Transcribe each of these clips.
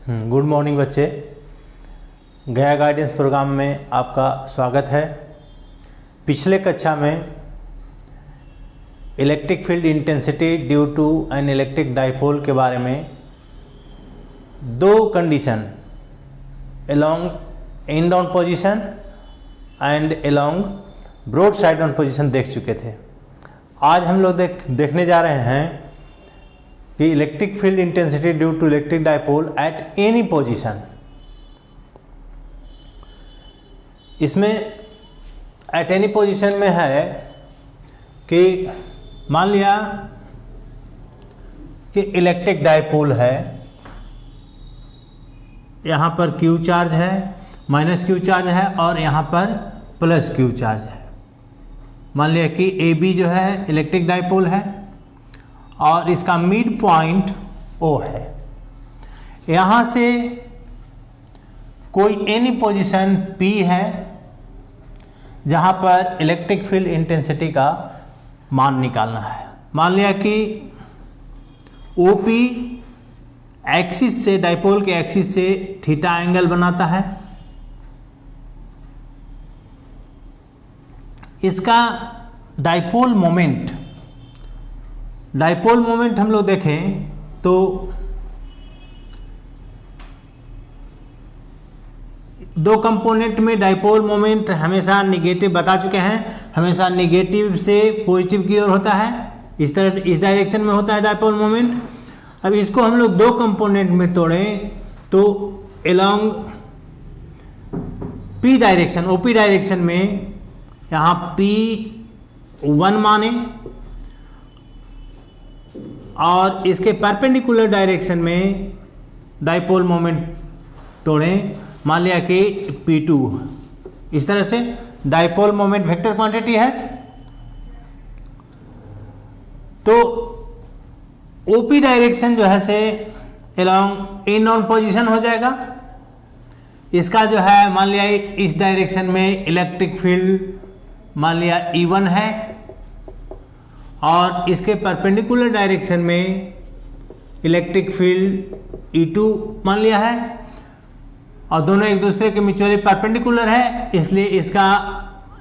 Good morning बच्चे। गया guidance programme में आपका स्वागत है। पिछले कक्षा में electric field intensity due to an electric dipole के बारे में दो condition along end on position and along broad side on position देख चुके थे। आज हम लोग देखने जा रहे हैं कि electric field intensity due to electric dipole at any position. इसमें एट एनी पोजीशन में है कि मान लिया कि इलेक्ट्रिक डाइपोल है, यहाँ पर क्यू चार्ज है, माइनस क्यू चार्ज है और यहाँ पर प्लस क्यू चार्ज है। मान लिया कि ए बी जो है इलेक्ट्रिक डाइपोल है और इसका मिड पॉइंट ओ है। यहाँ से कोई एनी पोजीशन P है जहाँ पर इलेक्ट्रिक फील्ड इंटेंसिटी का मान निकालना है। मान लिया कि OP एक्सिस से, डाइपोल के एक्सिस से थीटा एंगल बनाता है। इसका डाइपोल मोमेंट हम लोग देखें तो दो कंपोनेंट में डाइपोल मोमेंट हमेशा निगेटिव बता चुके हैं, हमेशा निगेटिव से पॉजिटिव की ओर होता है। इस तरह इस डायरेक्शन में होता है डाइपोल मोमेंट। अब इसको हम लोग दो कंपोनेंट में तोड़ें तो along P direction, OP direction में यहाँ P1 माने और इसके परपेंडिकुलर डायरेक्शन में डाइपोल मोमेंट तोड़ें, मान लिया कि P2। इस तरह से डाइपोल मोमेंट वेक्टर क्वांटिटी है। तो OP डायरेक्शन जो है से अलोंग इन ऑन पोजीशन हो जाएगा। इसका जो है मान लिया इस डायरेक्शन में इलेक्ट्रिक फील्ड मान लिया E1 है और इसके परपेंडिकुलर डायरेक्शन में इलेक्ट्रिक फील्ड E2 मान लिया है और दोनों एक दूसरे के म्यूचुअली परपेंडिकुलर है, इसलिए इसका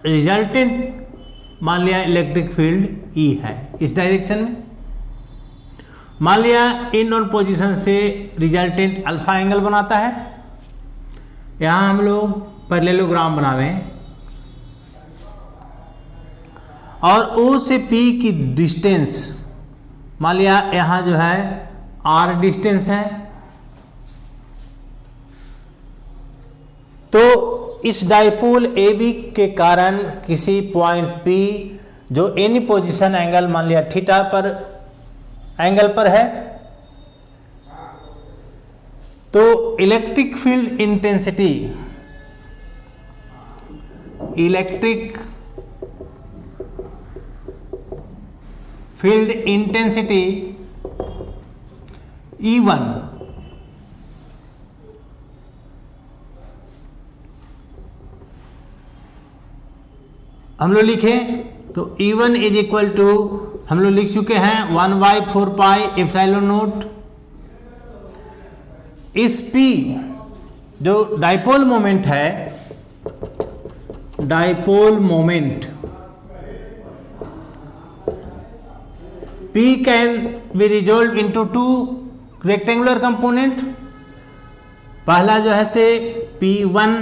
रिजल्टेंट मान लिया इलेक्ट्रिक फील्ड E है। इस डायरेक्शन में मान लिया इन ऑन पोजीशन से रिजल्टेंट अल्फा एंगल बनाता है। यहाँ हम लोग पैरेललोग्राम बनावें और O से P की डिस्टेंस मान लिया यहाँ जो है R डिस्टेंस है। तो इस डाइपोल AB के कारण किसी पॉइंट P जो एनी पोजीशन एंगल मान लिया थीटा पर एंगल पर है, तो इलेक्ट्रिक फील्ड इंटेंसिटी E1 हम लोग लिखें तो E1 इज इक्वल टू हम लोग लिख चुके हैं 1/4 पाई एप्सिलॉन नॉट। इस P जो डाइपोल मोमेंट है, dipole moment P can be resolve into two rectangular component. पहला जो है से P1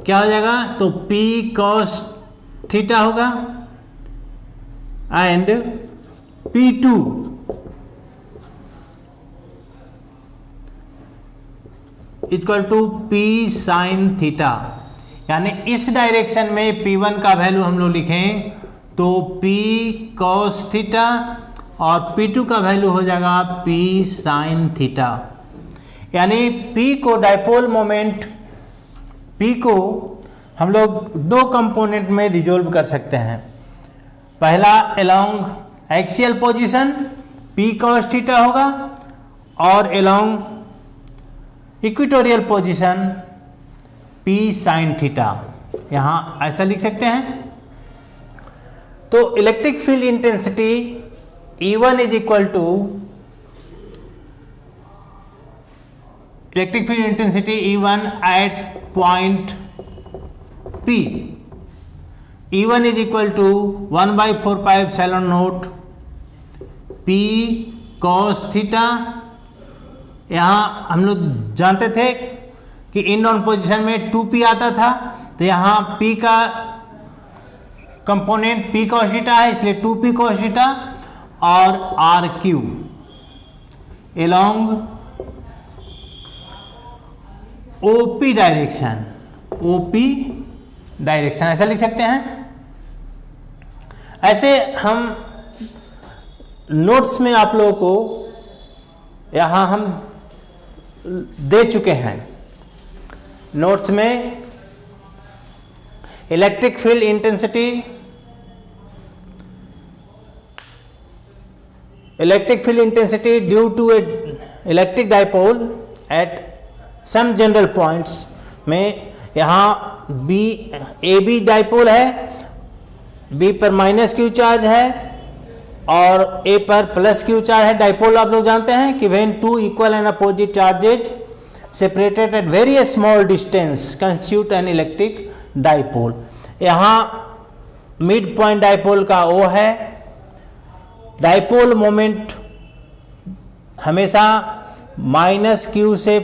क्या हो जाएगा तो P cos थीटा होगा and P2 equal to P sin theta. यानी इस डायरेक्शन में P1 का वैल्यू हम लोग लिखें तो P cos थीटा और P2 का वैल्यू हो जाएगा P sin थीटा। यानी P को डाइपोल मोमेंट P को हम लोग दो कंपोनेंट में रिजॉल्व कर सकते हैं। पहला along axial position P cos theta होगा और along equatorial position P sin theta. यहाँ ऐसा लिख सकते हैं। तो electric field intensity E1 is equal to electric field intensity E1 at point P, E1 is equal to 1/4πε0 P cos theta. यहाँ हम लोग जानते थे कि इन ऑन पोजिशन में 2P आता था, तो यहाँ P का कंपोनेंट P cos थीटा है, इसलिए 2P cos थीटा और RQ along OP direction, OP direction ऐसा लिख सकते हैं। ऐसे हम नोट्स में आप लोगों को यहाँ हम दे चुके हैं। नोट्स में electric field intensity, due to a electric dipole at some general points में, यहाँ ए बी डाइपोल है, बी पर माइनस क्यू चार्ज है और ए पर प्लस क्यू चार्ज है। डाइपोल आप लोग जानते हैं कि when two equal and opposite charges separated at very small distance constitute an electric dipole. यहाँ मिड पॉइंट डाइपोल का ओ है। डाइपोल मोमेंट हमेशा माइनस क्यू से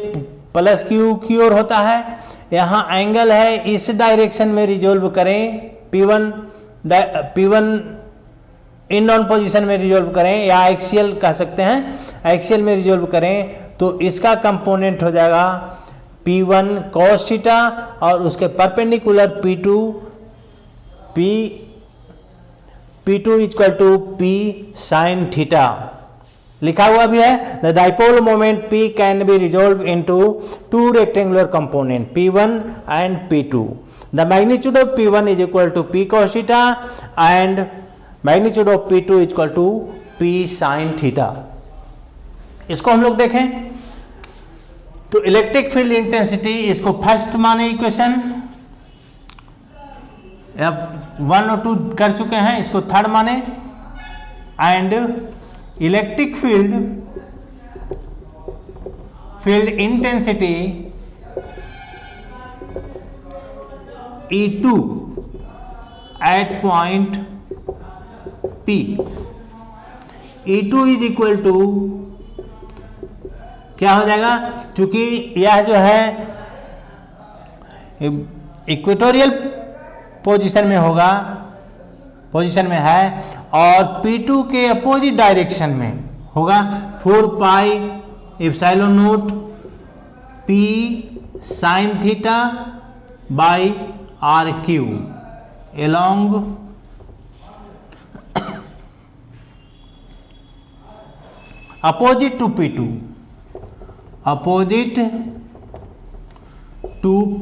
प्लस क्यू की ओर होता है। यहाँ एंगल है, इस डायरेक्शन में रिजोल्व करें, P1 इन ऑन पोजीशन में रिजोल्व करें या एक्सियल कह सकते हैं, एक्सियल में रिजोल्व करें तो इसका कंपोनेंट हो जाएगा P1 cos थीटा और उसके perpendicular P2 equal to P sin theta लिखा हुआ भी है। The dipole moment P can be resolve into two rectangular component P1 and P2। The magnitude of P1 is equal to P cos theta and magnitude of P2 is equal to P sin theta. इसको हम लोग देखें तो electric field intensity, इसको first माने equation, अब 1 और 2 कर चुके हैं, इसको थर्ड माने। And electric field intensity E2 at point P, E2 is equal to क्या हो जाएगा, चूंकि यह जो है इक्वेटोरियल पोजीशन में होगा, पोजीशन में है और P2 के अपोजिट डायरेक्शन में होगा, 4πε0 P sin theta by RQ along opposite to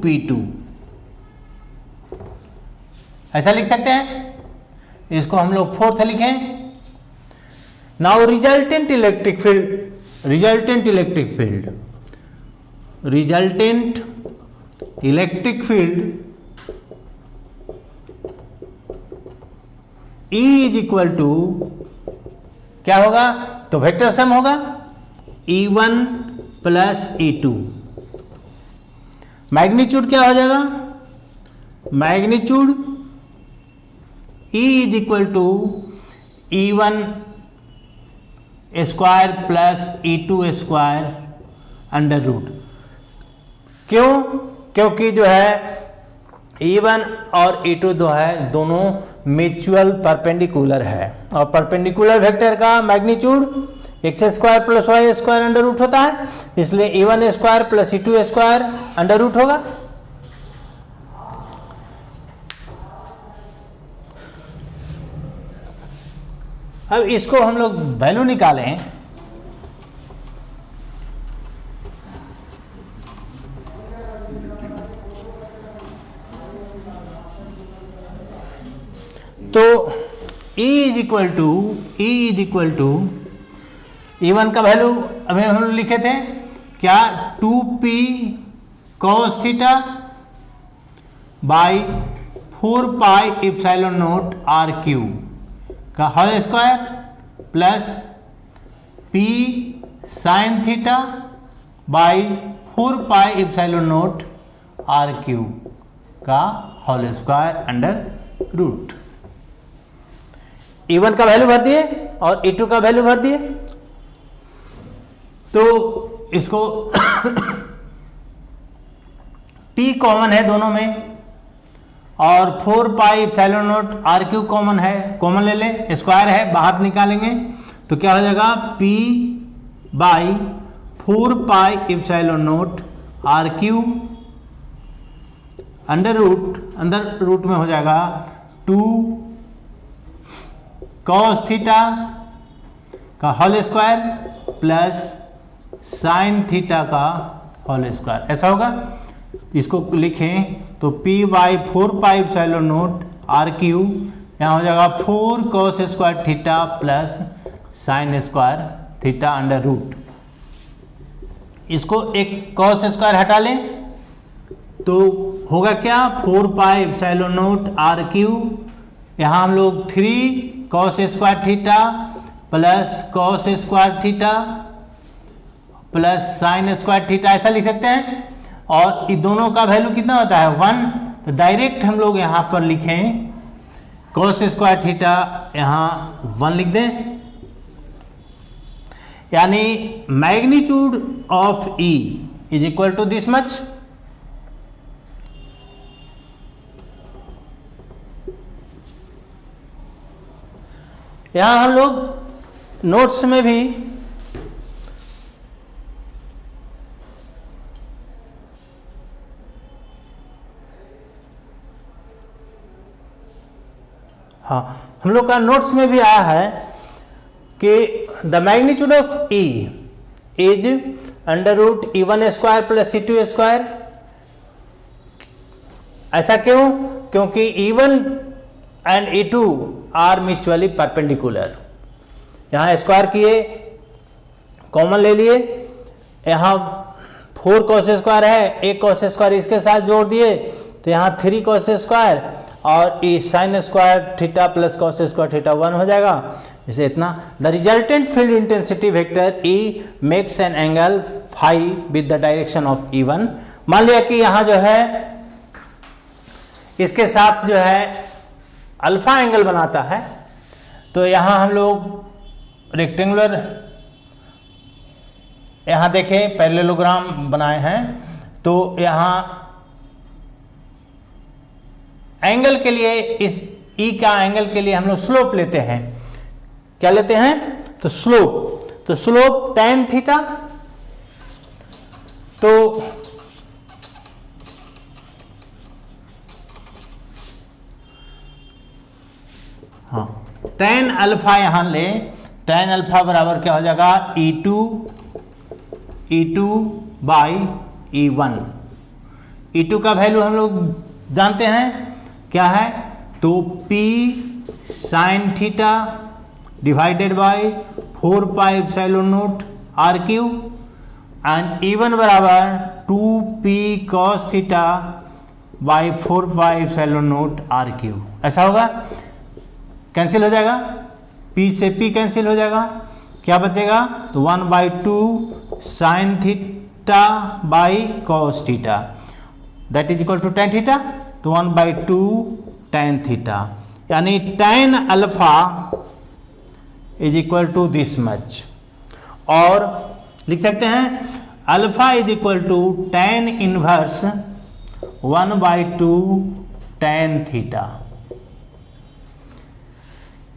P2 ऐसा लिख सकते हैं। इसको हम लोग फोर्थ लिखें। Now resultant electric field E is equal to क्या होगा, तो वेक्टर सम होगा E1 प्लस E2। मैग्नीट्यूड क्या हो जाएगा, magnitude E is equal to E1 square plus E2 square under root. क्यों, क्योंकि जो है E1 और E2 जो है दोनों म्यूचुअल परपेंडिकुलर है और परपेंडिकुलर वेक्टर का magnitude x square plus y square under root होता है, इसलिए E1 square plus E2 square under root होगा। अब इसको हम लोग वैल्यू निकालें तो E is equal to E1 का वैल्यू अभी हम लोग लिखे थे क्या, 2P cos theta by 4πε0 RQ का whole square plus P sin theta by 4 pi epsilon naught are Q का whole square under root. E1 का वैल्यू भर दिए और E2 का वैल्यू भर दिए, तो इसको P कॉमन है दोनों में और 4 pi epsilon naught are Q common है, कॉमन ले लें, स्क्वायर है बाहर निकालेंगे तो क्या हो जाएगा P by 4 pi epsilon naught are cube under root में हो जाएगा 2 कॉस थीटा का whole square plus sine theta का होल स्क्वायर, ऐसा होगा। इसको लिखें तो P by 4 pi epsilon naught are cube, यहाँ हो जाएगा 4 cos square theta plus sine square theta under root. इसको एक कॉस स्क्वायर हटा लें तो होगा क्या 4 pi epsilon naught are cube, यहाँ हम लोग 3 cos square theta plus cos square theta plus sine square theta ऐसा लिख सकते हैं। और इन दोनों का वैल्यू कितना होता है 1, तो डायरेक्ट हम लोग यहाँ पर लिखें कॉस स्क्वायर थीटा यहाँ 1 लिख दें, यानी magnitude of E is equal to this much. यहां हम लोग नोट्स में भी हम लोग का नोट्स में भी आया है कि the magnitude of E is under root E1 square plus E2 square. ऐसा क्यों? क्योंकि E1 and E2 are mutually perpendicular. यहाँ स्क्वायर किए, कॉमन ले लिए, यहाँ 4 कॉस स्क्वायर है, एक कॉस स्क्वायर इसके साथ जोड़ दिए तो यहाँ 3 कॉस स्क्वायर और sine square theta plus cos square theta 1 हो जाएगा। इसे इतना the resultant field intensity vector E makes an angle phi with the direction of E1। मान लिया कि यहाँ जो है इसके साथ जो है अल्फा एंगल बनाता है, तो यहाँ हम लोग रेक्टेंगुलर यहाँ देखें पैरेललोग्राम बनाए हैं, तो यहाँ एंगल के लिए इस E का एंगल के लिए हम लोग स्लोप लेते हैं। क्या लेते हैं? तो स्लोप tan थीटा। तो हाँ tan अल्फा यहां ले, tan अल्फा बराबर क्या हो जाएगा E2 बाई E1। E2 का वैल्यू हम लोग जानते हैं क्या है, तो P sine theta divided by 4 pi epsilon naught are cube and E1 बराबर 2P cos theta by 4 pi epsilon naught are cube. ऐसा होगा, कैंसिल हो जाएगा, P से P कैंसिल हो जाएगा, क्या बचेगा? तो 1/2 sine theta by cos theta that is equal to tan theta, तो 1/2 tan थीटा, यानी tan alpha is equal to this much. और लिख सकते हैं alpha is equal to tan inverse 1/2 tan theta,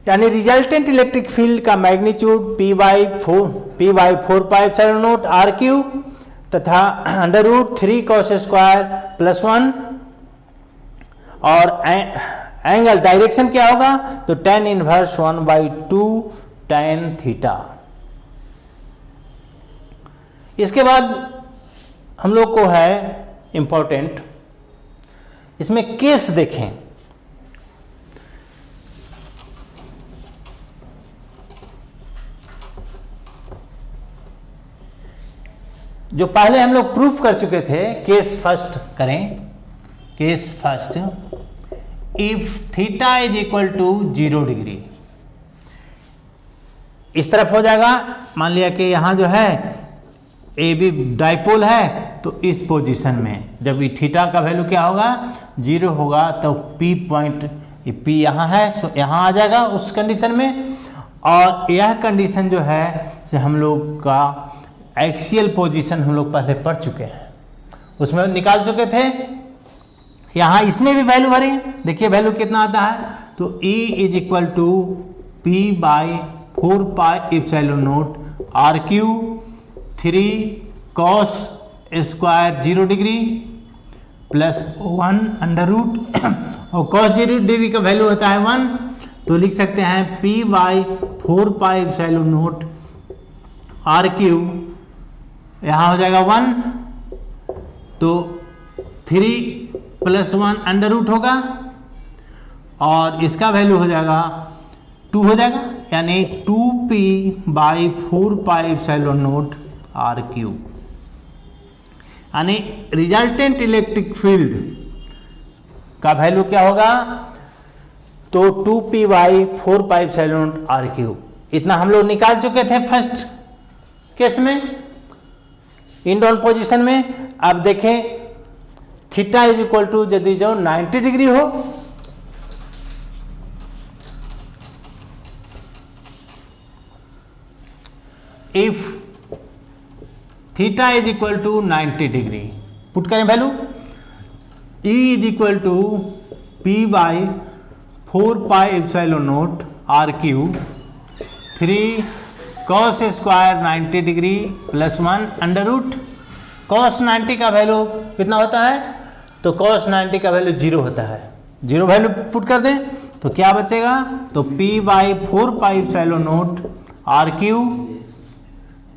यानी रिजल्टेंट इलेक्ट्रिक फील्ड का magnitude P by 4 pi epsilon naught are Q तथा under root 3 cos square plus 1, और angle direction क्या होगा? तो tan इनवर्स 1/2 tan थीटा। इसके बाद हम लोग को है इंपॉर्टेंट, इसमें केस देखें। जो पहले हम लोग प्रूफ कर चुके थे, केस फर्स्ट करें। Case first, if theta is equal to 0 degree, इस तरफ हो जाएगा। मान लिया कि यहाँ जो है ए बी डाइपोल है तो इस पोजीशन में जब ये थीटा का वैल्यू क्या होगा 0 होगा तो पी पॉइंट, पी यहाँ है सो यहाँ आ जाएगा उस कंडीशन में। और यह कंडीशन जो है से हम लोग का एक्सियल पोजीशन हम लोग पहले पढ़ चुके हैं, उसमें निकाल चुके थे। यहाँ इसमें भी वैल्यू भरी, देखिए वैल्यू कितना आता है, तो E is equal to P by 4 pi epsilon naught are Q 3 cos square 0 degree plus 1 under root और कॉस 0 डिग्री का वैल्यू होता है 1, तो लिख सकते हैं P by 4 pi epsilon naught are cube, यहाँ हो जाएगा 1, तो 3 प्लस 1 अंडर रूट होगा और इसका वैल्यू हो जाएगा 2 हो जाएगा, यानी 2p by 4 pi epsilon naught are cube, यानी रिजल्टेंट इलेक्ट्रिक फील्ड का वैल्यू क्या होगा, तो 2p by 4 pi epsilon naught are cube. इतना हम लोग निकाल चुके थे फर्स्ट केस में इन डाउन पोजीशन में। अब देखें थीटा इज इक्वल टू यदि जो 90 डिग्री हो, if theta is equal to 90 degree, put करें value E is equal to P by 4 pi epsilon naught are Q 3 cos square 90 degree plus 1 under root. Cos 90 का value कितना होता है, तो cos 90 का वैल्यू 0 होता है, 0 वैल्यू पुट कर दें तो क्या बचेगा, तो P by 4 pi epsilon naught are cube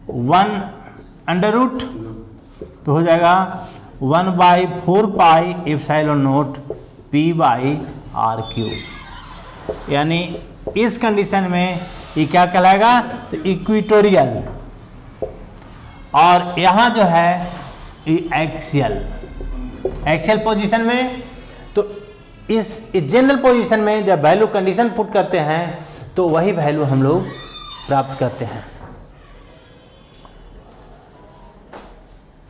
1 under root, तो हो जाएगा 1 by 4 pi epsilon naught P by r cube. यानी इस कंडीशन में ये क्या कहलाएगा, तो इक्वेटोरियल, और यहाँ जो है ये एक्सियल पोजीशन में। तो इस जनरल पोजीशन में जब वैल्यू कंडीशन पुट करते हैं तो वही वैल्यू हम लोग प्राप्त करते हैं।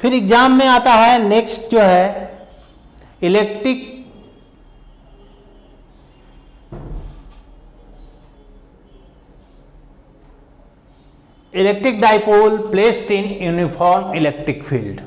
फिर एग्जाम में आता है नेक्स्ट जो है electric dipole placed in uniform electric field.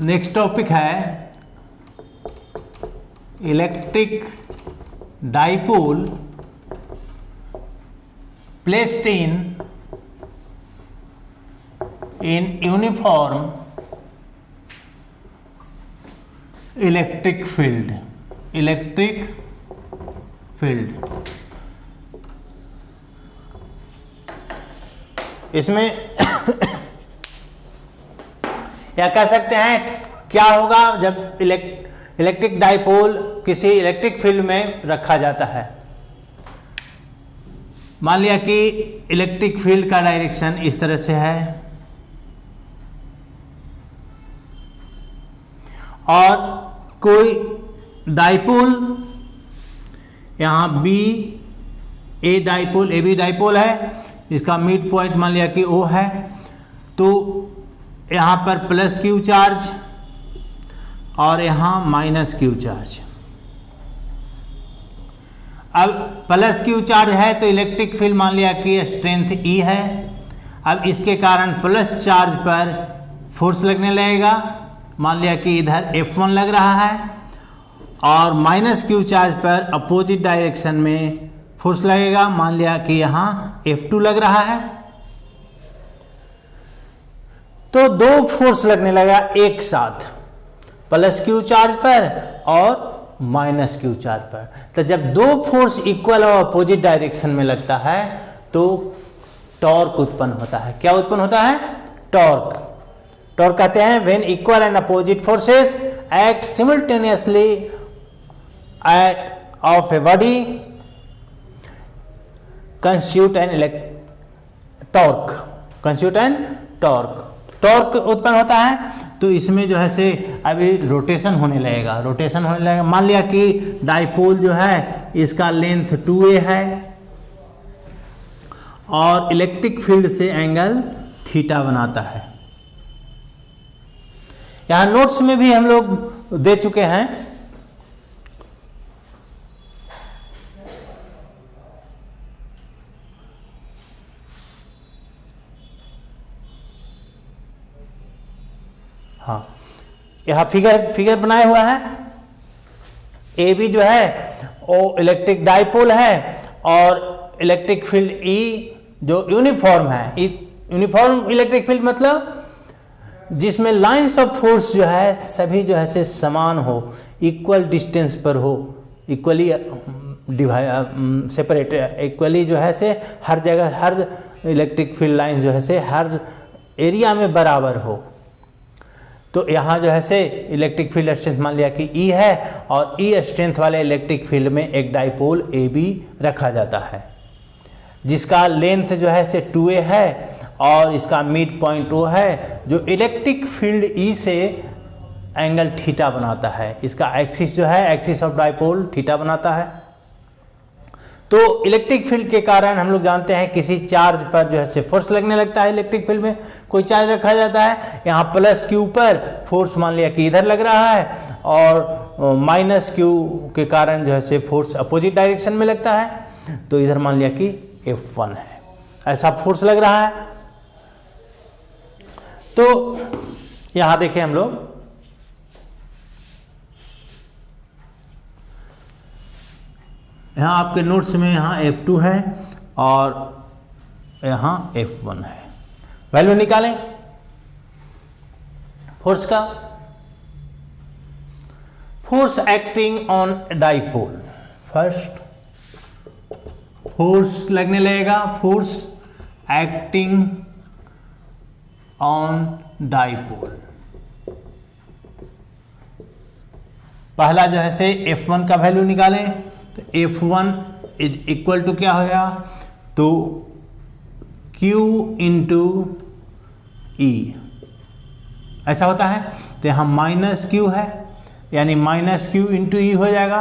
Next topic है electric dipole placed in uniform electric field. इसमें या कह सकते हैं क्या होगा जब इलेक्ट्रिक डाइपोल किसी इलेक्ट्रिक फील्ड में रखा जाता है। मान लिया कि इलेक्ट्रिक फील्ड का डायरेक्शन इस तरह से है और कोई डाइपोल यहाँ ए बी डाइपोल है, इसका मिड पॉइंट मान लिया कि O है, तो यहाँ पर प्लस क्यू चार्ज और यहाँ माइनस क्यू चार्ज। अब प्लस क्यू चार्ज है तो इलेक्ट्रिक फील्ड मान लिया कि स्ट्रेंथ E है। अब इसके कारण प्लस चार्ज पर फोर्स लगने लगेगा, मान लिया कि इधर F1 लग रहा है, और माइनस क्यू चार्ज पर अपोजिट डायरेक्शन में फोर्स लगेगा, मान लिया कि यहाँ F2 लग रहा है। तो दो फोर्स लगने लगा एक साथ, प्लस क्यू चार्ज पर और माइनस क्यू चार्ज पर। तो जब दो फोर्स इक्वल और अपोजिट डायरेक्शन में लगता है तो टॉर्क उत्पन्न होता है। क्या उत्पन्न होता है? टॉर्क। टॉर्क कहते हैं when equal and opposite forces act simultaneously of a body constitute an torque उत्पन्न होता है। तो इसमें जो है से अभी रोटेशन होने लगेगा। मान लिया कि डाइपोल जो है इसका लेंथ 2a है और इलेक्ट्रिक फील्ड से एंगल थीटा बनाता है। यहां नोट्स में भी हम लोग दे चुके हैं। हाँ, यहाँ फिगर बनाया हुआ है। ए बी जो है वो इलेक्ट्रिक डाइपोल है और इलेक्ट्रिक फील्ड ई जो यूनिफॉर्म है। यूनिफॉर्म इलेक्ट्रिक फील्ड मतलब जिसमें लाइंस ऑफ फोर्स जो है सभी जो है से समान हो, इक्वल डिस्टेंस पर हो, इक्वली सेपरेट, इक्वली जो है से हर जगह हर इलेक्ट्रिक फील्ड लाइन जो है से हर एरिया में बराबर हो। तो यहाँ जो है से इलेक्ट्रिक फील्ड स्ट्रेंथ मान लिया कि ई है और ई स्ट्रेंथ वाले इलेक्ट्रिक फील्ड में एक डाइपोल ए बी रखा जाता है जिसका लेंथ जो है से 2a है और इसका मिड पॉइंट वो है जो इलेक्ट्रिक फील्ड ई से एंगल थीटा बनाता है। इसका एक्सिस जो है एक्सिस ऑफ डाइपोल थीटा बनाता है। तो इलेक्ट्रिक फील्ड के कारण हम लोग जानते हैं किसी चार्ज पर जो है से फोर्स लगने लगता है। इलेक्ट्रिक फील्ड में कोई चार्ज रखा जाता है, यहाँ प्लस क्यू पर फोर्स मान लिया कि इधर लग रहा है और माइनस क्यू के कारण जो है से फोर्स अपोजिट डायरेक्शन में लगता है। तो इधर मान लिया कि F1 है, ऐसा फोर्स लग रहा है। तो यहां देखें हम लोग, यहां आपके नोट्स में यहां F2 है और यहां F1 है। वैल्यू निकालें फोर्स का। Force acting on dipole, first force लगने लगेगा, फोर्स एक्टिंग ऑन डाइपोल। पहला जो है से F1 का वैल्यू निकालें। तो F1 इक्वल टू क्या होगा, तो Q इंटू ई ऐसा होता है। तो यहाँ माइनस क्यू है यानी माइनस क्यू इंटू ई हो जाएगा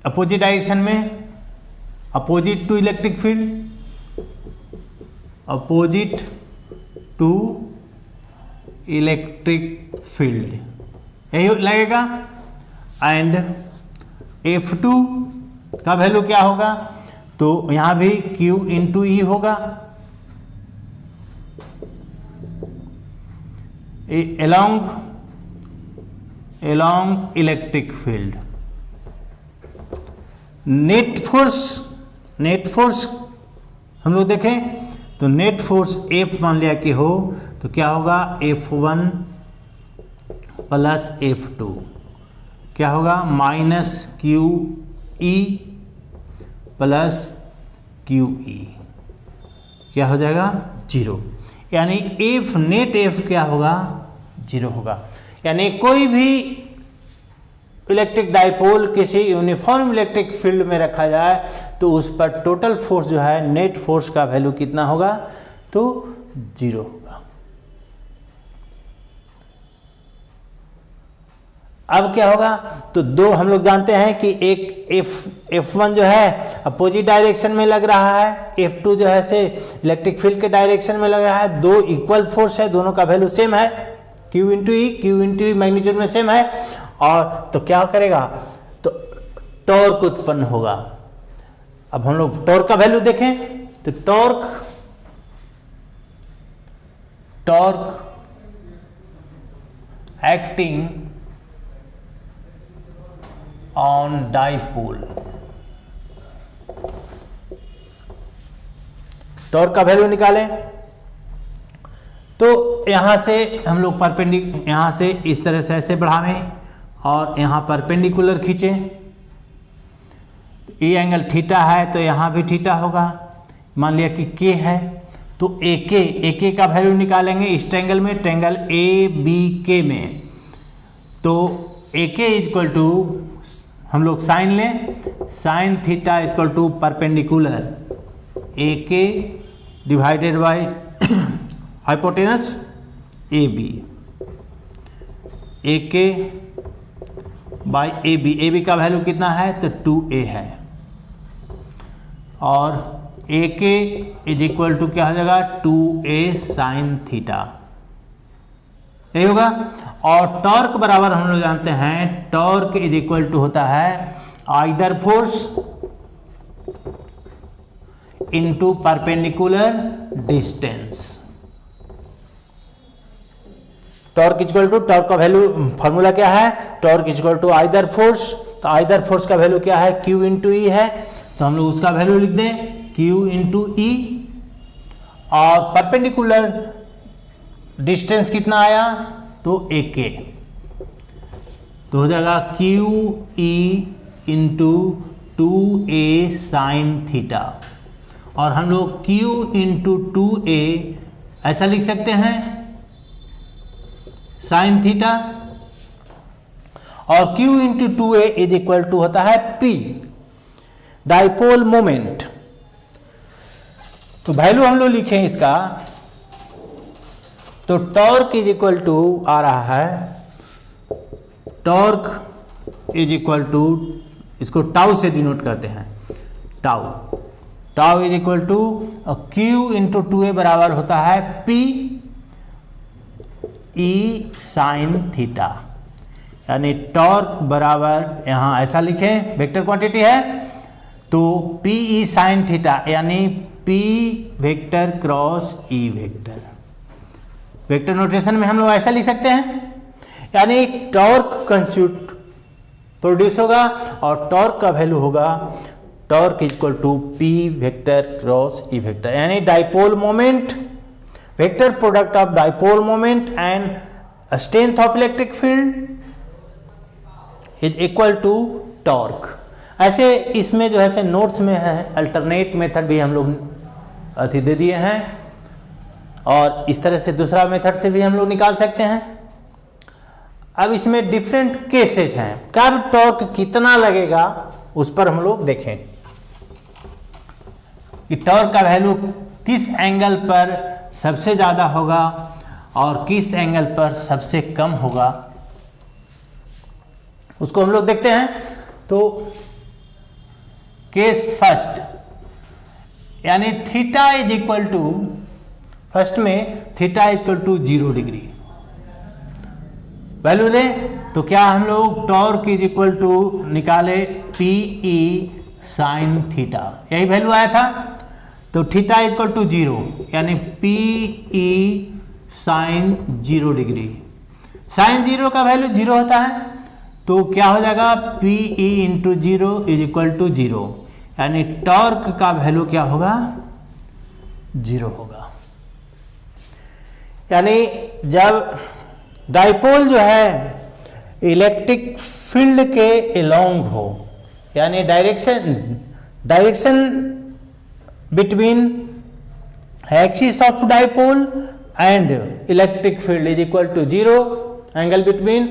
अपोजिट डायरेक्शन में, opposite to electric field, opposite to electric field यही लगेगा। एंड F2 का वैल्यू क्या होगा, तो यहां भी Q इंटू ई होगा along electric field. Net force हम लोग देखें तो नेट फोर्स F मान लिया कि हो तो क्या होगा, F1 प्लस F2 क्या होगा, minus Q E plus Q E क्या हो जाएगा, 0। यानी F नेट F क्या होगा, 0 होगा। यानी कोई भी इलेक्ट्रिक डाइपोल किसी यूनिफॉर्म इलेक्ट्रिक फील्ड में रखा जाए तो उस पर टोटल फोर्स जो है नेट फोर्स का वैल्यू कितना होगा, तो 0 होगा। अब क्या होगा, तो दो हम लोग जानते हैं कि एक F1 जो है अपोजिट डायरेक्शन में लग रहा है, F2 जो है से इलेक्ट्रिक फील्ड के डायरेक्शन में लग रहा है। दो इक्वल फोर्स है, दोनों का वैल्यू सेम है, Q इंटू ई मैग्नीट्यूड में सेम है। और तो क्या करेगा, तो टॉर्क उत्पन्न होगा। अब हम लोग टॉर्क का वैल्यू देखें तो torque acting on dipole, torque का वैल्यू निकालें। तो यहां से हम लोग परपेंडिकुलर, यहां से इस तरह से ऐसे बढ़ावें और यहां परपेंडिकुलर खींचें। ये एंगल थीटा है तो यहां भी थीटा होगा। मान लिया कि के है तो ए का वैल्यू निकालेंगे इस ट्रायंगल में, ट्रायंगल ए बी के में। तो ए के इक्वल टू हम लोग साइन लें, sine theta equal to perpendicular A K divided by hypotenuse A B, A K by A B का वैल्यू कितना है तो 2a है, और ए के इज इक्वल टू क्या हो जाएगा 2a साइन थीटा, यही होगा। और टॉर्क बराबर हम लोग जानते हैं, टॉर्क इज इक्वल टू होता है either force into perpendicular distance. Torque equal to, torque का वैल्यू फॉर्मूला क्या है, torque equal to either force, तो आइदर फोर्स का वैल्यू क्या है Q इंटू ई है, तो हम लोग उसका वैल्यू लिख दें Q इंटू ई, और परपेंडिकुलर डिस्टेंस कितना आया तो AK, तो हो जाएगा QE into 2a sign theta, और हम लोग Q इंटू 2a ऐसा लिख सकते हैं साइन थीटा, और Q into 2a is equal to होता है P डाइपोल मोमेंट। तो वैल्यू हम लोग लिखें इसका, तो टॉर्क इज इक्वल टू आ रहा है, टॉर्क इज इक्वल टू, इसको टाउ से डिनोट करते हैं, tau, tau is equal to Q into 2a बराबर होता है P ई साइन थीटा, यानी टॉर्क बराबर यहाँ ऐसा लिखें, वेक्टर क्वांटिटी है तो पी ई साइन थीटा, यानी P vector cross E vector, vector notation में हम लोग ऐसा लिख सकते हैं, यानी टॉर्क कंस्टिट्यूट प्रोड्यूस होगा, और टॉर्क का वैल्यू होगा torque equal to P vector cross E vector, यानी dipole moment, vector product of dipole moment and strength of electric field is equal to torque. ऐसे इसमें जो है से नोट्स में है अल्टरनेट मेथड भी हम लोग अति दे दिए हैं, और इस तरह से दूसरा मेथड से भी हम लोग निकाल सकते हैं। अब इसमें डिफरेंट केसेस हैं, कब टॉर्क कितना लगेगा उस पर हम लोग देखें कि टॉर्क का वैल्यू किस एंगल पर सबसे ज़्यादा होगा और किस एंगल पर सबसे कम होगा, उसको हम लोग देखते हैं। तो केस फर्स्ट, यानी theta is equal to, first में theta equal to 0 degree value ले, तो क्या हम लोग टॉर्क इज इक्वल टू निकाले पी ई साइन थीटा, यही वैल्यू आया था, तो थीटा इक्वल टू 0, यानी P E sine 0 degree, sine 0 का वैल्यू 0 होता है, तो क्या हो जाएगा p E into 0 is equal to 0, यानी टॉर्क का वैल्यू क्या होगा 0 होगा। यानी जब डाइपोल जो है इलेक्ट्रिक फील्ड के अलोंग हो, यानी direction between axis of dipole and electric field is equal to 0, angle between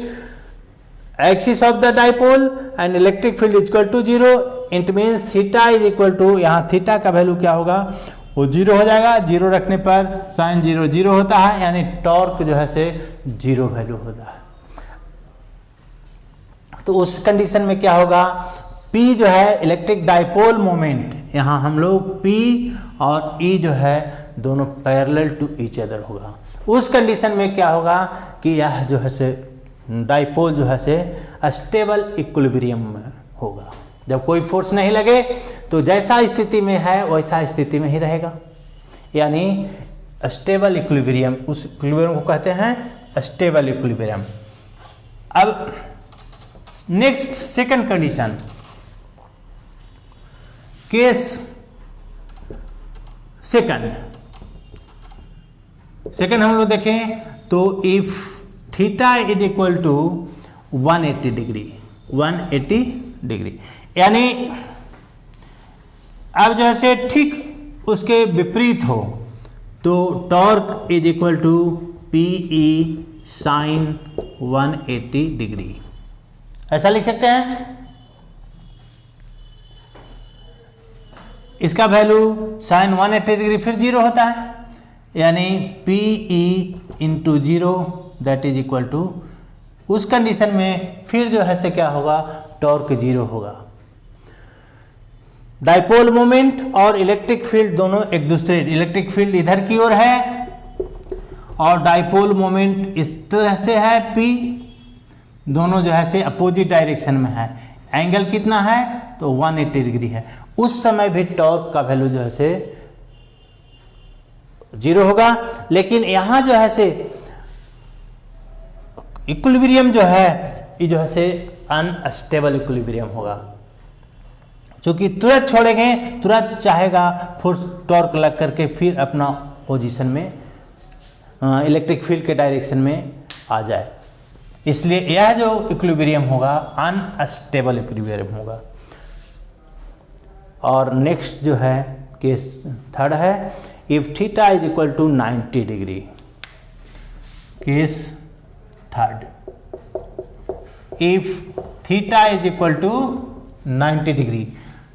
axis of the dipole and electric field is equal to 0, it means theta is equal to, यहाँ theta का value क्या होगा वो 0 हो जाएगा, 0 रखने पर sign 0 0 होता है, यानी टॉर्क जो है से 0 वैल्यू होता है। तो उस कंडीशन में क्या होगा, P जो है इलेक्ट्रिक डाइपोल मोमेंट, यहाँ हम लोग P और E जो है दोनों पैरेलल टू ईच अदर होगा। उस कंडीशन में क्या होगा कि यह जो है से डाइपोल जो है से स्टेबल इक्विलिब्रियम में होगा, जब कोई फोर्स नहीं लगे तो जैसा स्थिति में है वैसा स्थिति में ही रहेगा, यानी स्टेबल इक्विलिब्रियम, उस इक्विलिब्रियम को कहते हैं स्टेबल इक्विलिब्रियम। अब next second condition, case second हम लोग देखें तो if theta is equal to 180 degree, यानी अब जैसे ठीक उसके विपरीत हो, तो torque is equal to P E sine 180 degree, ऐसा लिख सकते हैं। इसका वैल्यू साइन 180 डिग्री फिर 0 होता है, यानी P E into 0 that is equal to, उस कंडीशन में फिर जो है से क्या होगा, टॉर्क 0 होगा। डाइपोल मोमेंट और इलेक्ट्रिक फील्ड दोनों एक दूसरे, इलेक्ट्रिक फील्ड इधर की ओर है और डाइपोल मोमेंट इस तरह से है, P दोनों जो है से अपोजिट डायरेक्शन में है। एंगल कितना है, तो 180 डिग्री है। उस समय भी टॉर्क का वैल्यू जो है से 0 होगा, लेकिन यहां जो है से इक्विलिब्रियम जो है ये जो है से अनस्टेबल इक्विलिब्रियम होगा, क्योंकि तुरंत छोड़ेंगे, तुरंत चाहेगा फोर्स टॉर्क लग करके फिर अपना पोजीशन में इलेक्ट्रिक फील्ड के डायरेक्शन में आ जाए। इसलिए यह जो इक्विलिब्रियम होगा अनस्टेबल इक्विलिब्रियम होगा। और नेक्स्ट जो है केस थर्ड है, if theta is equal to 90 degree. Case third, if theta is equal to 90 degree,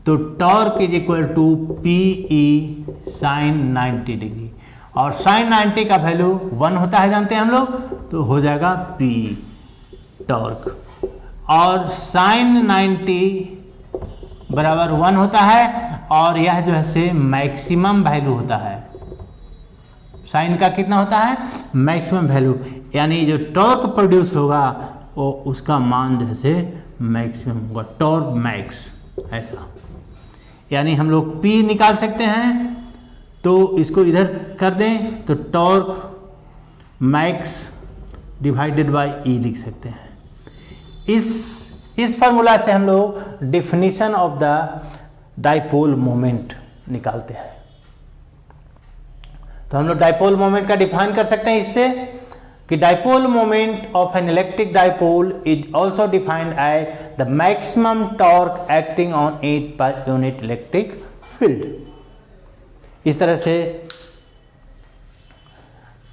तो torque is equal to P E sine 90 degree, और साइन 90 का वैल्यू 1 होता है जानते हैं हम लोग, तो हो जाएगा पी टॉर्क, और साइन 90 बराबर 1 होता है, और यह जो है से मैक्सिमम वैल्यू होता है। साइन का कितना होता है, मैक्सिमम वैल्यू, यानी जो टॉर्क प्रोड्यूस होगा वो उसका मान जो है से मैक्सिमम होगा, टॉर्क मैक्स ऐसा। यानी हम लोग P निकाल सकते हैं, तो इसको इधर कर दें तो torque max divided by E लिख सकते हैं। इस फार्मूला से हम लोग definition of the dipole moment निकालते हैं। तो हम लोग डाइपोल मोमेंट का डिफाइन कर सकते हैं इससे कि dipole moment of an electric dipole is also defined as the maximum torque acting on it per unit electric field. इस तरह से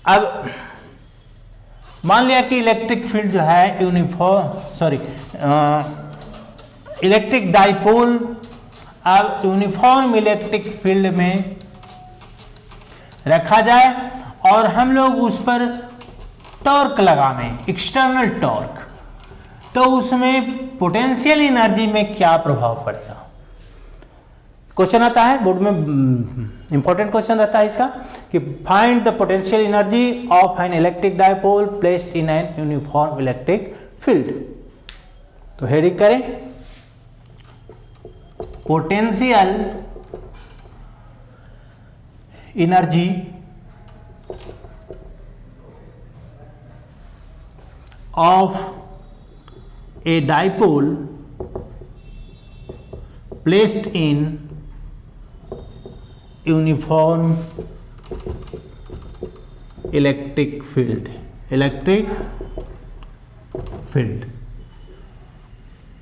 अब मान लिया कि इलेक्ट्रिक फील्ड जो है इलेक्ट्रिक डाइपोल अब यूनिफॉर्म इलेक्ट्रिक फील्ड में रखा जाए और हम लोग उस पर टॉर्क लगाएं, एक्सटर्नल टॉर्क, तो उसमें पोटेंशियल एनर्जी में क्या प्रभाव पड़ेगा। क्वेश्चन आता है बोर्ड में, इंपॉर्टेंट क्वेश्चन रहता है इसका कि find the potential energy of an electric dipole placed in an uniform electric field. तो हेडिंग करें, potential energy of a dipole placed in uniform electric field,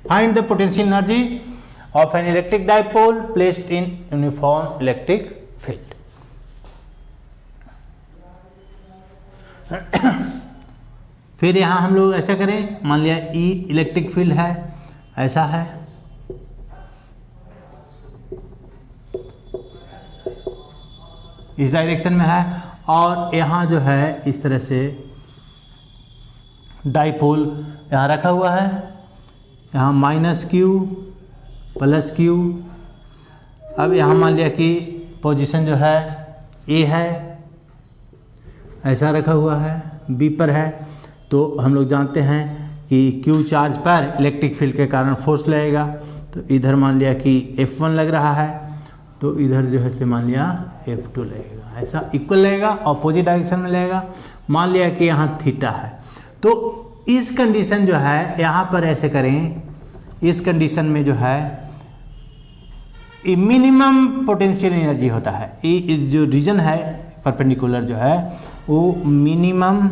find the potential energy of an electric dipole placed in uniform electric field. फिर यहां हम लोग ऐसा करें, मान लिया E इलेक्ट्रिक फील्ड है, ऐसा है, इस डायरेक्शन में है, और यहाँ जो है इस तरह से डाइपोल यहाँ रखा हुआ है, यहाँ -q +q। अब यहाँ मान लिया कि पोजीशन जो है A है, ऐसा रखा हुआ है, B पर है, तो हम लोग जानते हैं कि Q चार्ज पर इलेक्ट्रिक फील्ड के कारण फोर्स लगेगा, तो इधर मान लिया कि F1 लग रहा है, तो इधर जो है से मान लिया F2 लगेगा, ऐसा इक्वल लगेगा, ऑपोजिट डायरेक्शन में लगेगा। मान लिया कि यहाँ थीटा है, तो इस कंडीशन जो है यहाँ पर ऐसे करें, इस कंडीशन में जो है मिनिमम पोटेंशियल एनर्जी होता है, ये जो रीजन है परपेंडिकुलर जो है वो minimum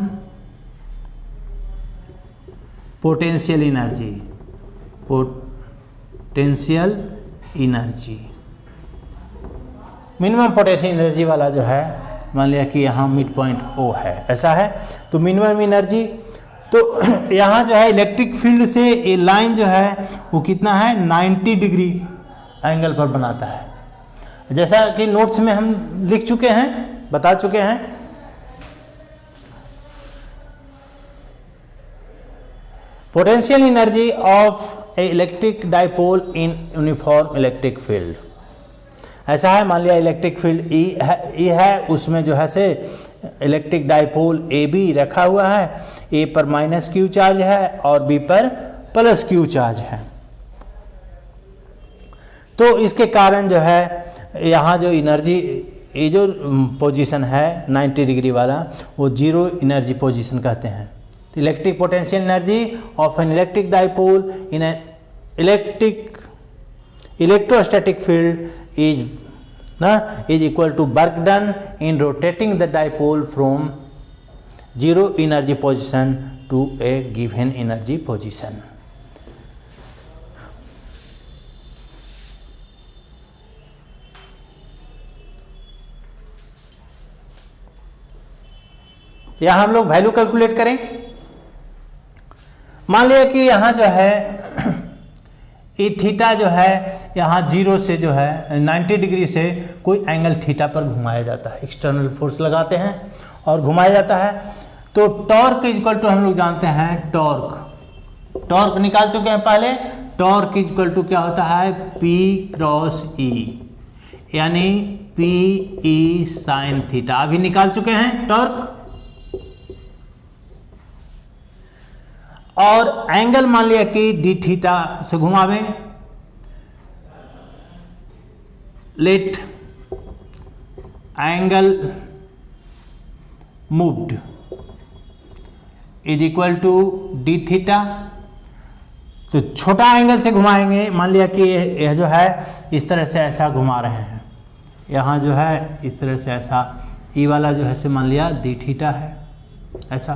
potential energy, minimum potential energy वाला जो है, मान लिया कि यहाँ मिड पॉइंट O है, ऐसा है, तो मिनिमम एनर्जी, तो यहाँ जो है इलेक्ट्रिक फील्ड से ये लाइन जो है वो कितना है 90 डिग्री एंगल पर बनाता है। जैसा कि नोट्स में हम लिख चुके हैं, बता चुके हैं। Potential energy of A electric dipole in uniform electric field ऐसा है। मान लिया इलेक्ट्रिक फील्ड ई है, उसमें जो है से इलेक्ट्रिक डाइपोल ए बी रखा हुआ है। ए पर माइनस क्यू चार्ज है और बी पर प्लस क्यू चार्ज है। तो इसके कारण जो है यहाँ जो एनर्जी, ये जो पोजीशन है 90 डिग्री वाला, वो जीरो एनर्जी पोजीशन कहते हैं। Electric potential energy of an electric dipole in an electrostatic field is equal to work done in rotating the dipole from zero energy position to a given energy position. यहाँ हम लोग value calculate करें। मान लिया कि यहाँ जो है ई थीटा जो है यहाँ 0 से जो है 90 डिग्री से कोई एंगल थीटा पर घुमाया जाता है। एक्सटर्नल फोर्स लगाते हैं और घुमाया जाता है। तो टॉर्क इक्वल टू हम लोग जानते हैं, टॉर्क निकाल चुके हैं पहले। टॉर्क इक्वल टू क्या होता है, पी क्रॉस ई, यानी पी ई साइन थीटा अभी निकाल चुके हैं टॉर्क। और एंगल मान लिया कि डी थीटा से घुमावे। Let angle moved is equal to d theta. तो छोटा एंगल से घुमाएंगे। मान लिया कि यह जो है इस तरह से ऐसा घुमा रहे हैं, यहाँ जो है इस तरह से ऐसा, ई वाला जो है से मान लिया डी थीटा है ऐसा।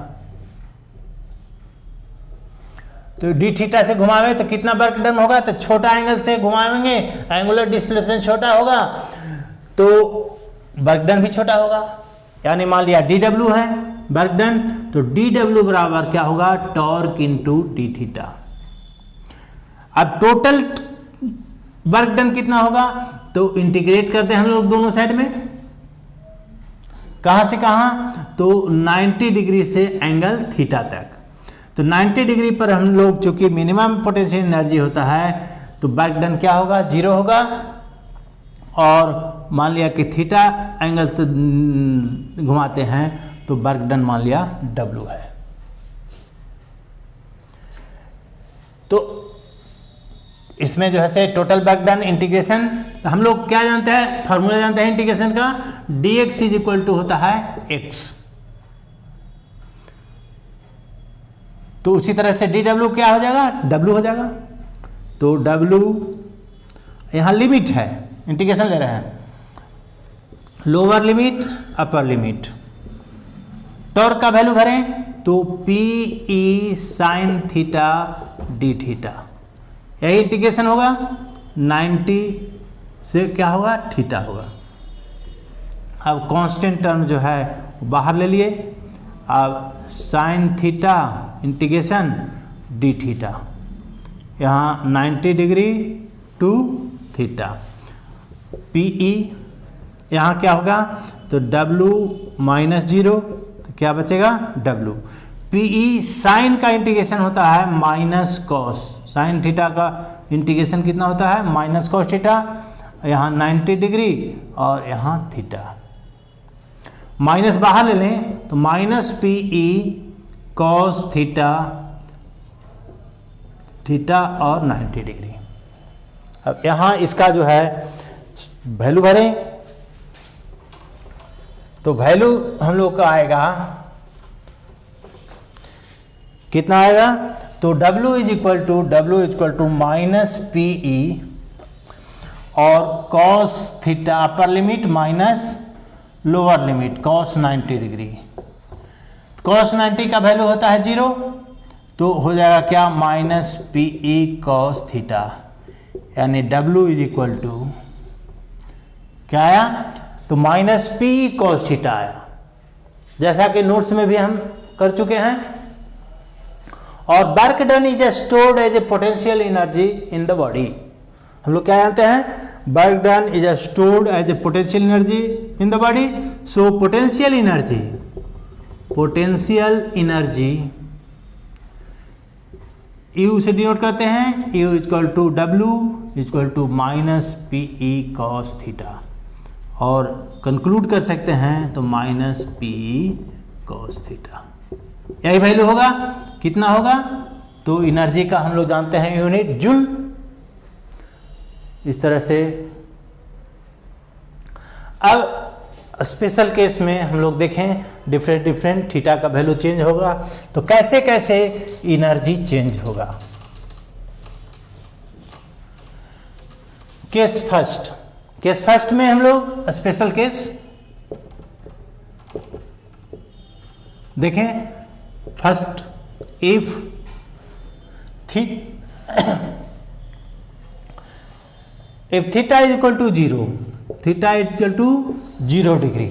तो डी थीटा से घुमावे तो कितना वर्क डन होगा, तो छोटा एंगल से घुमाएंगे, एंगुलर डिस्प्लेसमेंट छोटा होगा तो वर्क डन भी छोटा होगा। यानी मान लिया डी डब्ल्यू है वर्क डन, तो डी डब्ल्यू बराबर क्या होगा, टॉर्क इंटू डी थीटा। अब टोटल वर्क डन कितना होगा, तो इंटीग्रेट करते हैं हम लोग दोनों साइड में। कहां से कहां, तो 90 डिग्री से एंगल थीटा तक। तो 90 डिग्री पर हम लोग चूंकि मिनिमम पोटेंशियल एनर्जी होता है तो वर्क डन क्या होगा, 0 होगा। और मान लिया कि थीटा एंगल तो घुमाते हैं तो वर्क डन मान लिया W है। तो इसमें जो है से टोटल वर्क डन इंटीग्रेशन, हम लोग क्या जानते हैं, फॉर्मूला जानते हैं इंटीग्रेशन का, dx इज इक्वल टू होता है x। तो उसी तरह से dw क्या हो जाएगा, w हो जाएगा। तो w यहाँ लिमिट है, इंटीग्रेशन ले रहे हैं, lower limit upper limit. Torque का वैल्यू भरें तो p E sine theta D theta, यही इंटीग्रेशन होगा। 90 से क्या होगा, थीटा होगा। अब कांस्टेंट टर्म जो है बाहर ले लिए। अब sine theta integration d theta, यहाँ 90 degree to theta. P E यहाँ क्या होगा, तो W माइनस 0, तो क्या बचेगा W। पी ई साइन का इंटीग्रेशन होता है माइनस कॉस, साइन थीटा का इंटीग्रेशन कितना होता है, माइनस कॉस थीटा। यहाँ 90 डिग्री और यहाँ थीटा, माइनस बाहर ले लें तो minus P E cos theta, theta और 90 डिग्री। अब यहाँ इसका जो है वैल्यू भरें तो वैल्यू हम लोग का आएगा कितना आएगा, तो W is equal to minus P E और cos theta upper limit minus lower limit cos 90 degree. Cos 90 का वैल्यू होता है 0, तो हो जाएगा क्या, minus P E cos theta, यानी W इज इक्वल टू क्या आया, तो माइनस पी कॉस थीटा आया। जैसा कि नोट्स में भी हम कर चुके हैं। और work done is stored as a potential energy in the body. हम लोग क्या जानते हैं, work done is stored as a potential energy in the body. So potential energy u से डिनोट करते हैं, यू इक्वल टू डब्ल्यू equal to minus P E cos theta, और कंक्लूड कर सकते हैं तो minus P E cos theta, यही वैल्यू होगा। कितना होगा, तो एनर्जी का हम लोग जानते हैं यूनिट जूल। इस तरह से अब स्पेशल केस में हम लोग देखें डिफरेंट थीटा का वैल्यू चेंज होगा, तो कैसे कैसे एनर्जी चेंज होगा। केस फर्स्ट में हम लोग स्पेशल केस देखें। First, if theta is equal to zero, theta is equal to 0 degree,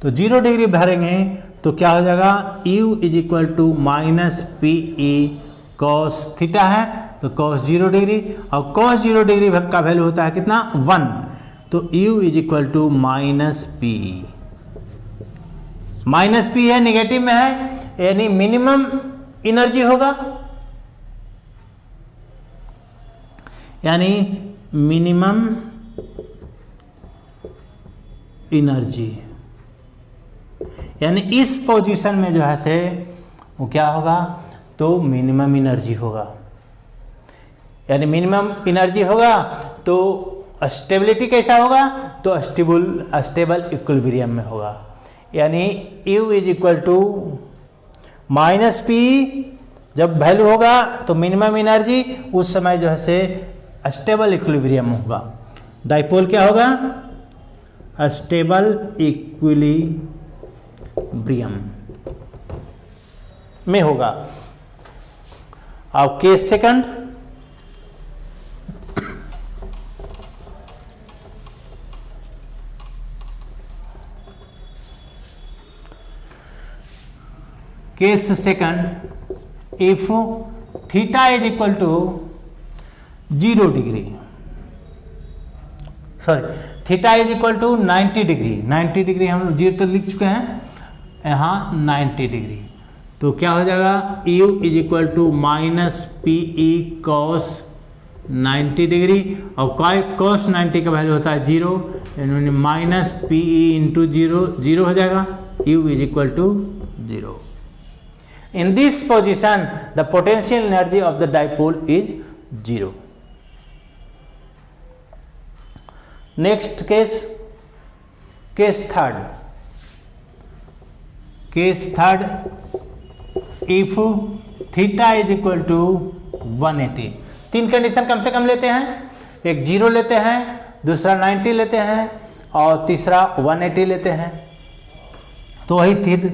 तो 0 डिग्री भरेंगे तो क्या हो जाएगा, u is equal to minus P E cos theta है, तो कॉस 0 डिग्री, और कॉस 0 डिग्री का वैल्यू होता है कितना, 1, तो u is equal to minus p. Minus p है, निगेटिव में है, यानी मिनिमम एनर्जी होगा, यानी मिनिमम एनर्जी, यानी इस पोजीशन में जो है से वो क्या होगा, तो मिनिमम एनर्जी होगा, यानी मिनिमम एनर्जी होगा तो स्टेबिलिटी कैसा होगा, तो स्टेबल इक्विलिब्रियम में होगा, यानी u is equal to minus p. जब वैल्यू होगा तो मिनिमम एनर्जी, उस समय जो है से स्टेबल इक्विलिब्रियम होगा। डाइपोल क्या होगा, स्टेबल इक्विलिब्रियम में होगा। अब case second, case second, if theta is equal to 0 degree, sorry theta is equal to 90 degree, 90 degree हम लोग 0 तो लिख चुके हैं, यहाँ 90 डिग्री, तो क्या हो जाएगा, u is equal to minus P E cos 90 degree, और कॉस 90 का वैल्यू होता है 0, यानी माइनस पी ई इंटू 0 हो जाएगा, u is equal to 0। In this position, the potential energy of the dipole is 0. Next case, case third, if theta is equal to 180, तीन condition कम से कम लेते हैं, एक 0 लेते हैं, दूसरा 90 लेते हैं, और तीसरा 180 लेते हैं, तो वही थीटा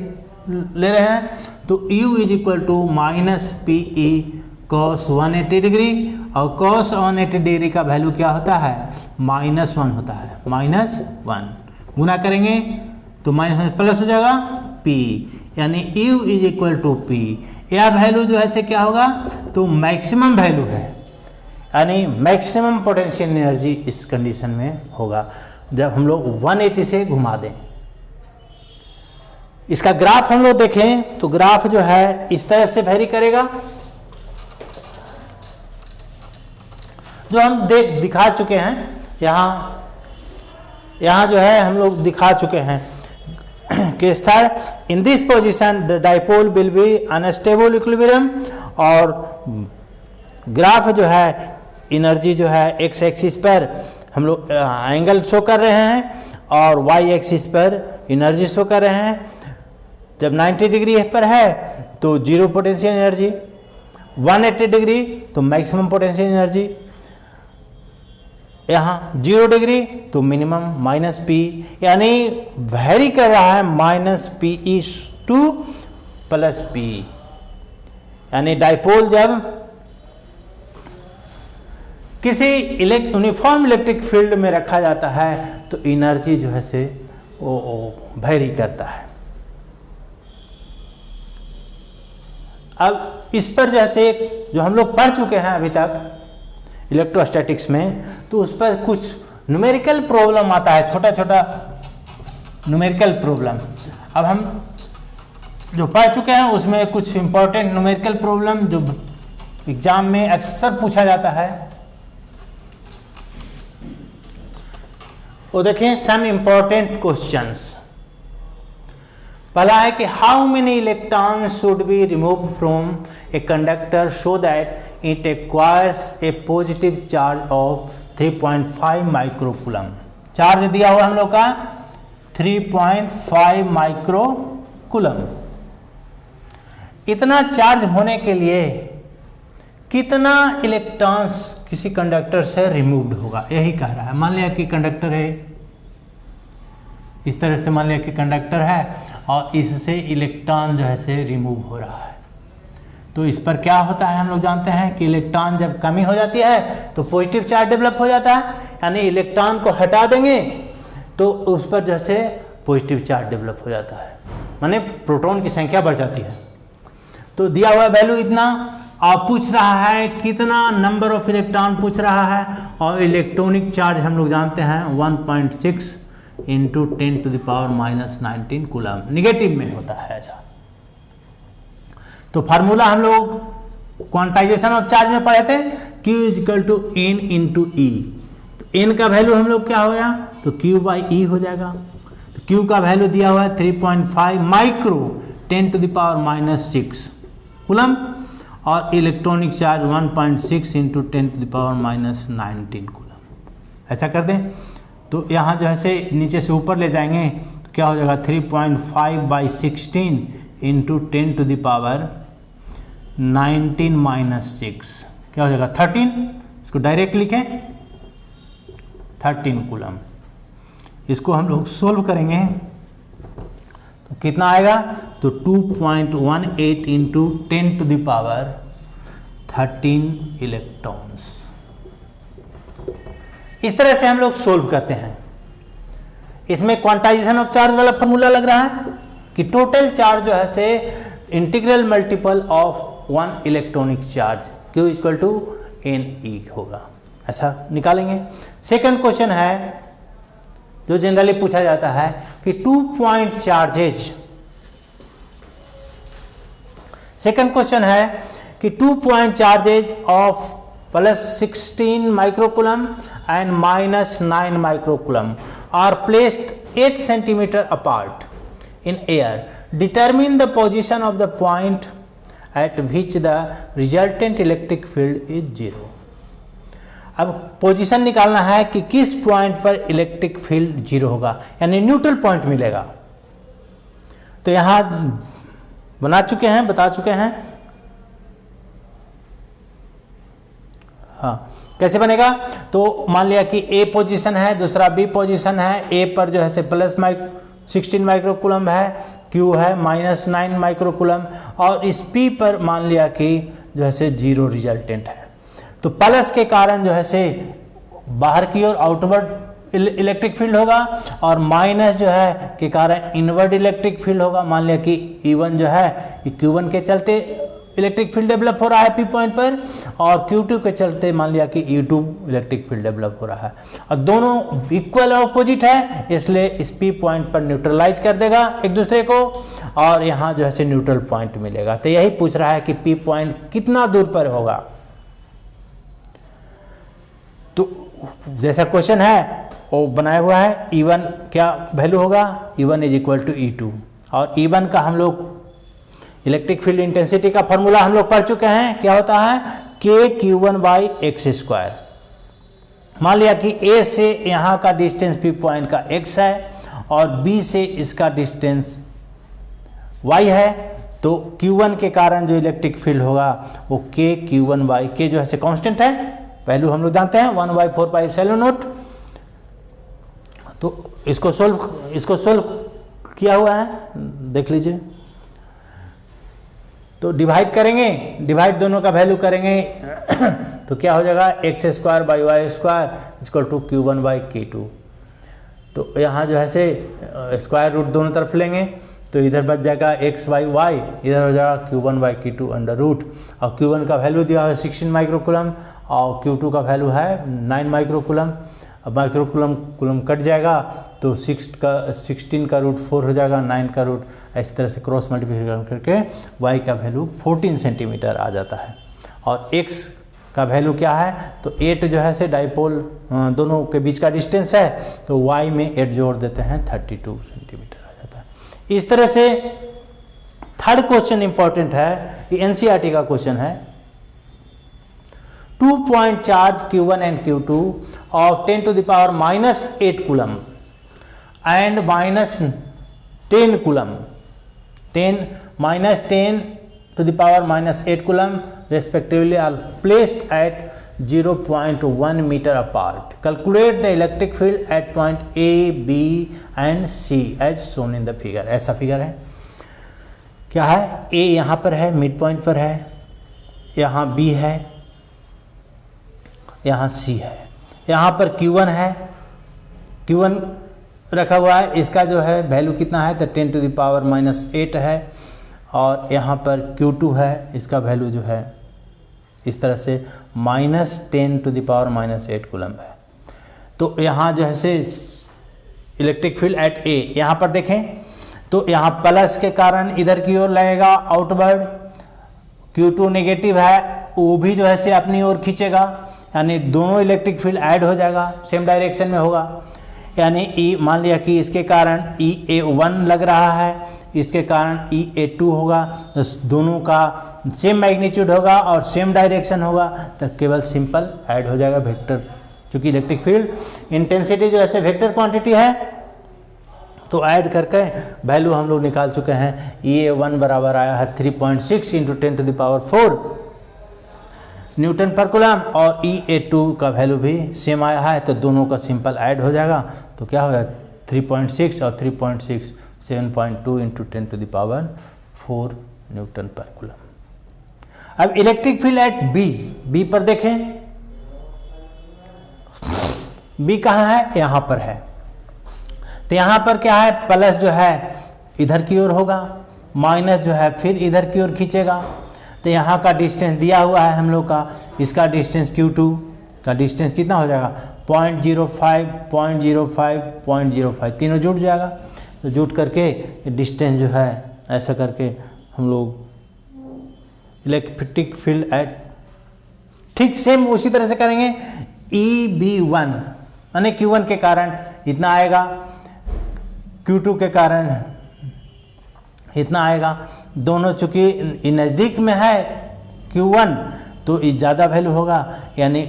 ले रहे हैं, तो u is equal to minus P E cos 180 degree, और कॉस 180 डिग्री का वैल्यू क्या होता है, -1 होता है, -1 गुना करेंगे तो माइनस प्लस हो जाएगा p, यानी u is equal to p। यह वैल्यू जो है से क्या होगा, तो मैक्सिमम वैल्यू है, यानी मैक्सिमम पोटेंशियल एनर्जी इस कंडीशन में होगा जब हम लोग 180 से घुमा दें। इसका ग्राफ हम लोग देखें तो ग्राफ जो है इस तरह से वेरी करेगा, जो हम दिखा चुके हैं, यहाँ जो है हम लोग दिखा चुके हैं। Case third, in this position the dipole will be unstable equilibrium, और ग्राफ जो है एनर्जी जो है एक्स एक्सिस पर हम लोग एंगल शो कर रहे हैं, और वाई एक्सिस पर एनर्जी शो कर रहे हैं। जब 90 डिग्री पर है तो 0 पोटेंशियल एनर्जी, 180 डिग्री तो मैक्सिमम पोटेंशियल एनर्जी, यहाँ 0 डिग्री तो मिनिमम -p, यानी वेरी कर रहा है -p टू +p, यानी डाइपोल जब किसी यूनिफॉर्म इलेक्ट्रिक फील्ड में रखा जाता है तो एनर्जी जो है से वो वेरी करता है। अब इस पर जैसे जो हम लोग पढ़ चुके हैं अभी तक इलेक्ट्रोस्टैटिक्स में, तो उस पर कुछ न्यूमेरिकल प्रॉब्लम आता है, छोटा छोटा न्यूमेरिकल प्रॉब्लम। अब हम जो पढ़ चुके हैं उसमें कुछ इंपॉर्टेंट न्यूमेरिकल प्रॉब्लम जो एग्जाम में अक्सर पूछा जाता है, वो देखें सम इंपॉर्टेंट क्वेश्चंस। पहला है कि how many electrons should be remove from a conductor so that it acquires A positive charge of 3.5 microcoulomb. Charge दिया हुआ हम लोग का 3.5 माइक्रोकूलम। इतना चार्ज होने के लिए कितना इलेक्ट्रॉन्स किसी कंडक्टर से रिमूव्ड होगा, यही कह रहा है। मान लिया कि कंडक्टर है, इस तरह से मान लिया कि कंडक्टर है और इससे इलेक्ट्रॉन जो है से रिमूव हो रहा है। तो इस पर क्या होता है, हम लोग जानते हैं कि इलेक्ट्रॉन जब कमी हो जाती है तो पॉजिटिव चार्ज डेवलप हो जाता है, यानी इलेक्ट्रॉन को हटा देंगे तो उस पर जो है पॉजिटिव चार्ज डेवलप हो जाता है, माने प्रोटॉन की संख्या बढ़ जाती है। तो दिया हुआ वैल्यू इतना, आप पूछ रहा है कितना नंबर ऑफ इलेक्ट्रॉन पूछ रहा है, और इलेक्ट्रॉनिक चार्ज हम लोग जानते हैं 1.6 इंटू 10⁻⁻19 कूलम, निगेटिव में होता है ऐसा। तो फार्मूला हम लोग क्वांटाइजेशन ऑफ चार्ज में पढ़े थे, Q = N इंटू E। तो N का वैल्यू हम लोग क्या हो गया, तो Q/E हो जाएगा। तो Q का वैल्यू दिया हुआ है 3.5 माइक्रो 10⁻⁻6 कूलम, और इलेक्ट्रॉनिक चार्ज 1.6 इंटू 10⁻⁻19 कूलम। ऐसा कर दें तो यहाँ जो है से नीचे से ऊपर ले जाएंगे तो क्या हो जाएगा 3.5/16 इंटू 10⁻⁻6 क्या हो जाएगा 13। इसको डायरेक्ट लिखें 13 कूलम। इसको हम लोग सोल्व करेंगे तो कितना आएगा, तो 2.18 इंटू 10⁻13 इलेक्ट्रॉन्स। इस तरह से हम लोग सोल्व करते हैं। इसमें क्वांटाइजेशन ऑफ चार्ज वाला फॉर्मूला लग रहा है कि टोटल चार्ज जो है से integral multiple of 1 electronic charge Q = NE होगा, ऐसा निकालेंगे। सेकंड क्वेश्चन है जो जनरली पूछा जाता है कि 2 पॉइंट चार्जेज। सेकंड क्वेश्चन है कि 2 point charges of +16 microcoulomb and -9 microcoulomb are placed 8 centimeter apart in air. Determine the position of the point at which the resultant electric field is 0. अब position निकालना है कि किस पॉइंट पर electric field 0 होगा, यानी न्यूट्रल पॉइंट मिलेगा। तो यहां बना चुके हैं, बता चुके हैं। हाँ, कैसे बनेगा, तो मान लिया कि A पोजीशन है, दूसरा B पोजीशन है। A पर जो है से +16 माइक्रोकूलम है, Q है -9 माइक्रोकूलम, और इस P पर मान लिया कि जो है से 0 रिजल्टेंट है। तो प्लस के कारण जो है से बाहर की ओर आउटवर्ड इलेक्ट्रिक फील्ड होगा, और माइनस जो है के कारण इनवर्ड इलेक्ट्रिक फील्ड होगा। मान लिया कि E1 जो है Q1 के चलते इलेक्ट्रिक फील्ड डेवलप हो रहा है P पॉइंट पर, और Q2 के चलते मान लिया कि E2 इलेक्ट्रिक फील्ड डेवलप हो रहा है, और दोनों इक्वल और अपोजिट है, इसलिए इस P पॉइंट पर न्यूट्रलाइज कर देगा एक दूसरे को, और यहाँ जो है से न्यूट्रल पॉइंट मिलेगा। तो यही पूछ रहा है कि P पॉइंट कितना दूर पर होगा। तो जैसा क्वेश्चन है वो बनाया हुआ है, E1 क्या वैल्यू होगा, E1 = E2, और E1 का हम लोग इलेक्ट्रिक फील्ड इंटेंसिटी का फॉर्मूला हम लोग पढ़ चुके हैं, क्या होता है KQ1/x²। मान लिया कि A से यहाँ का डिस्टेंस P पॉइंट का x है, और B से इसका डिस्टेंस y है, तो Q1 के कारण जो इलेक्ट्रिक फील्ड होगा वो KQ1/K जो है से कांस्टेंट है, वैल्यू हम लोग जानते हैं 1/4πε0। तो इसको सोल्व किया हुआ है, देख लीजिए। तो डिवाइड करेंगे, डिवाइड दोनों का वैल्यू करेंगे तो क्या हो जाएगा x² / y² = Q1/K2। तो यहाँ जो है से स्क्वायर रूट दोनों तरफ लेंगे तो इधर बच जाएगा एक्स बाई वाई, इधर हो जाएगा Q1 by Q2 under root, और Q1 का वैल्यू दिया है 16 माइक्रोकूलम और Q2 का वैल्यू है 9 माइक्रोकूलम। अब माइक्रोकूलम कूलम कट जाएगा तो 16 का रूट 4 हो जाएगा, 9 का रूट, इस तरह से क्रॉस मल्टीप्लिकेशन करके y का वैल्यू 14 सेंटीमीटर आ जाता है। और x का वैल्यू क्या है, तो 8 जो है से डाइपोल दोनों के बीच का डिस्टेंस है, तो y में 8 जोड़ देते हैं 32 सेंटीमीटर आ जाता है। इस तरह से थर्ड क्वेश्चन इंपॉर्टेंट है, ये NCERT का क्वेश्चन है। 2 point charge Q1 and Q2 of 10 to the power minus 8 coulomb and minus 10 coulomb, 10 minus 10 to the power minus 8 coulomb respectively are placed at 0.1 meter apart. Calculate the electric field at point A, B and C as shown in the figure. ऐसा figure है, क्या है, A यहाँ पर है, mid point पर है, यहाँ B है, यहाँ C है, यहाँ पर Q1 है, Q1 रखा हुआ है, इसका जो है वैल्यू कितना है, तो 10 टू द पावर माइनस 8 है, और यहाँ पर Q2 है, इसका वैल्यू जो है इस तरह से minus 10 to the power minus 8 coulomb है। तो यहाँ जो है से इलेक्ट्रिक फील्ड एट ए, यहाँ पर देखें तो यहाँ प्लस के कारण इधर की ओर लगेगा आउटवर्ड, Q2 नेगेटिव है, वो भी जो है से अपनी ओर खींचेगा, यानी दोनों इलेक्ट्रिक फील्ड ऐड हो जाएगा, सेम डायरेक्शन में होगा। यानी ई मान लिया कि इसके कारण EA1 लग रहा है, इसके कारण EA2 होगा, तो दोनों का सेम मैग्नीट्यूड होगा और सेम डायरेक्शन होगा, तो केवल सिंपल ऐड हो जाएगा वेक्टर, क्योंकि इलेक्ट्रिक फील्ड इंटेंसिटी जो ऐसे वेक्टर क्वांटिटी है, तो ऐड करके वैल्यू हम लोग निकाल चुके हैं। EA1 बराबर आया है 3.6 into 10 to the power 4 newton पर कूलम, और EA2 का वैल्यू भी सेम आया है, तो दोनों का सिंपल ऐड हो जाएगा, तो क्या होगा 3.6 और 3.6 7.2 into 10 to the power 4 newton पर कूलम। अब इलेक्ट्रिक फील्ड एट बी पर देखें, बी कहाँ है, यहाँ पर है, तो यहाँ पर क्या है, प्लस जो है इधर की ओर होगा, माइनस जो है फिर इधर की ओर खींचेगा, तो यहाँ का डिस्टेंस दिया हुआ है हम लोग का, इसका डिस्टेंस Q2 का डिस्टेंस कितना हो जाएगा 0.05 0.05 0.05 तीनों जुड़ जाएगा, तो जुट करके डिस्टेंस जो है ऐसा करके हम लोग इलेक्ट्रिक फील्ड एट, ठीक सेम उसी तरह से करेंगे। EB1 यानी Q1 के कारण इतना आएगा, Q2 के कारण इतना आएगा, दोनों चूंकि नज़दीक में है Q1 तो ये ज़्यादा वैल्यू होगा, यानी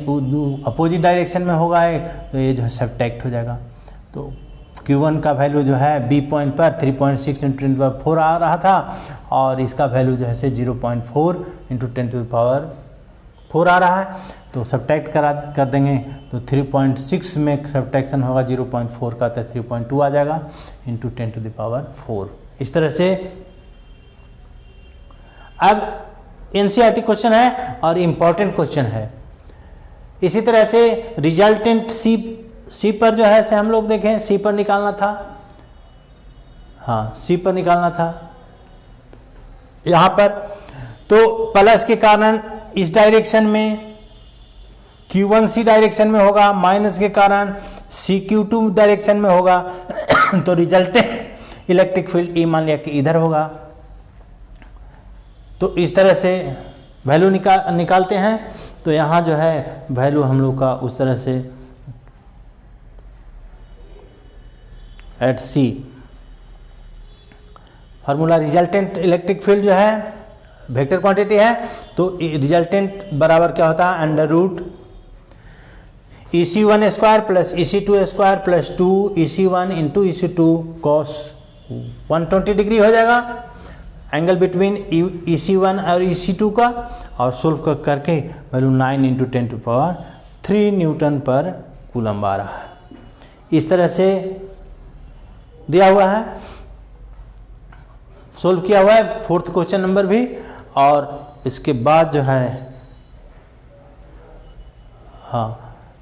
अपोजिट डायरेक्शन में होगा एक, तो ये जो है सब्ट्रैक्ट हो जाएगा। तो Q1 का वैल्यू जो है B पॉइंट पर 3.6 इंटू 10 टू द पावर 4 आ रहा था, और इसका वैल्यू जो है से 0.4 इंटू 10 टू द पावर 4 आ रहा है, तो सब्ट्रैक्ट कर देंगे, तो 3.6 में सब्ट्रैक्शन होगा 0.4 का, तो 3.2 आ जाएगा इंटू 10 टू द पावर 4। इस तरह से अब NCERT क्वेश्चन है और इम्पॉर्टेंट क्वेश्चन है। इसी तरह से रिजल्टेंट सी पर जो है से हम लोग देखें, सी पर निकालना था, हाँ सी पर निकालना था यहाँ पर, तो प्लस के कारण इस डायरेक्शन में Q1 C डायरेक्शन में होगा, माइनस के कारण CQ2 डायरेक्शन में होगा, तो रिजल्टेंट इलेक्ट्रिक फील्ड E मान लिया कि इधर होगा। तो इस तरह से वैल्यू निकालते हैं, तो यहाँ जो है वैल्यू हम लोग का उस तरह से at C formula, resultant electric field जो है वेक्टर क्वांटिटी है, तो रिजल्टेंट बराबर क्या होता है, under root EC1 square plus EC2 square plus 2 EC1 into EC2 cos 120 degree हो जाएगा, एंगल बिटवीन EC1 और EC2 का, और सोल्व करके value 9 into 10 to power 3 newton पर कूलम आ रहा है। इस तरह से दिया हुआ है, सोल्व किया हुआ है, फोर्थ क्वेश्चन नंबर भी। और इसके बाद जो है हाँ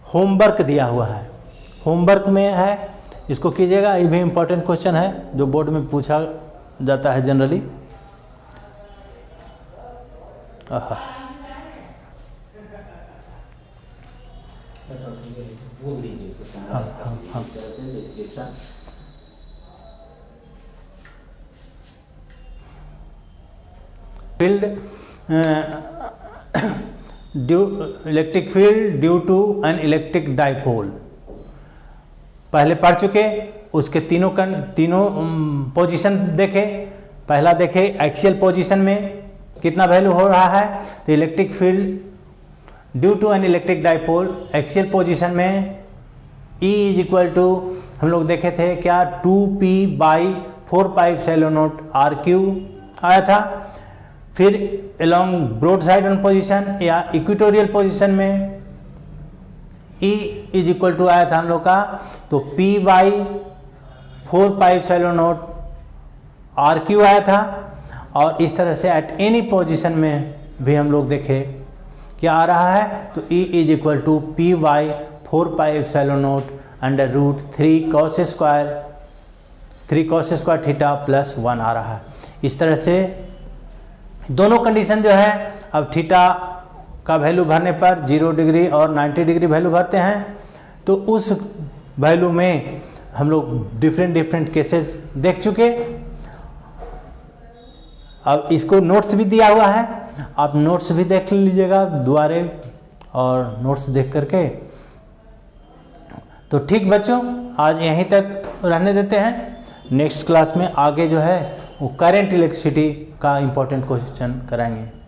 होमवर्क दिया हुआ है, होमवर्क में है, इसको कीजिएगा, ये भी इम्पोर्टेंट क्वेश्चन है जो बोर्ड में पूछा जाता है जनरली। हाँ। Field electric field due to an electric dipole पहले पढ़ चुके, उसके तीनों पोजीशन देखे। पहला देखे एक्सियल पोजीशन में कितना वैल्यू हो रहा है, तो electric field due to an electric dipole axial position में E इज इक्वल टू हम लोग देखे थे क्या 2p/4πε0 r³ आया था। फिर along broad side on position या इक्वेटोरियल पोजीशन में E इज इक्वल टू आया था हम लोग का, तो p/4πε0 r³ आया था। और इस तरह से एट एनी पोजीशन में भी हम लोग देखे क्या आ रहा है, तो E is equal to p/4πε0 √3 cos square theta plus 1 आ रहा है। इस तरह से दोनों कंडीशन जो है, अब थीटा का वैल्यू भरने पर 0 डिग्री और 90 डिग्री वैल्यू भरते हैं, तो उस वैल्यू में हम लोग डिफरेंट केसेस देख चुके। अब इसको नोट्स भी दिया हुआ है, आप नोट्स भी देख लीजिएगा दोबारे, और नोट्स देख करके। तो ठीक बच्चों, आज यहीं तक रहने देते हैं। नेक्स्ट क्लास में आगे जो है वो करंट इलेक्ट्रिसिटी का इम्पोर्टेंट क्वेश्चन कराएंगे।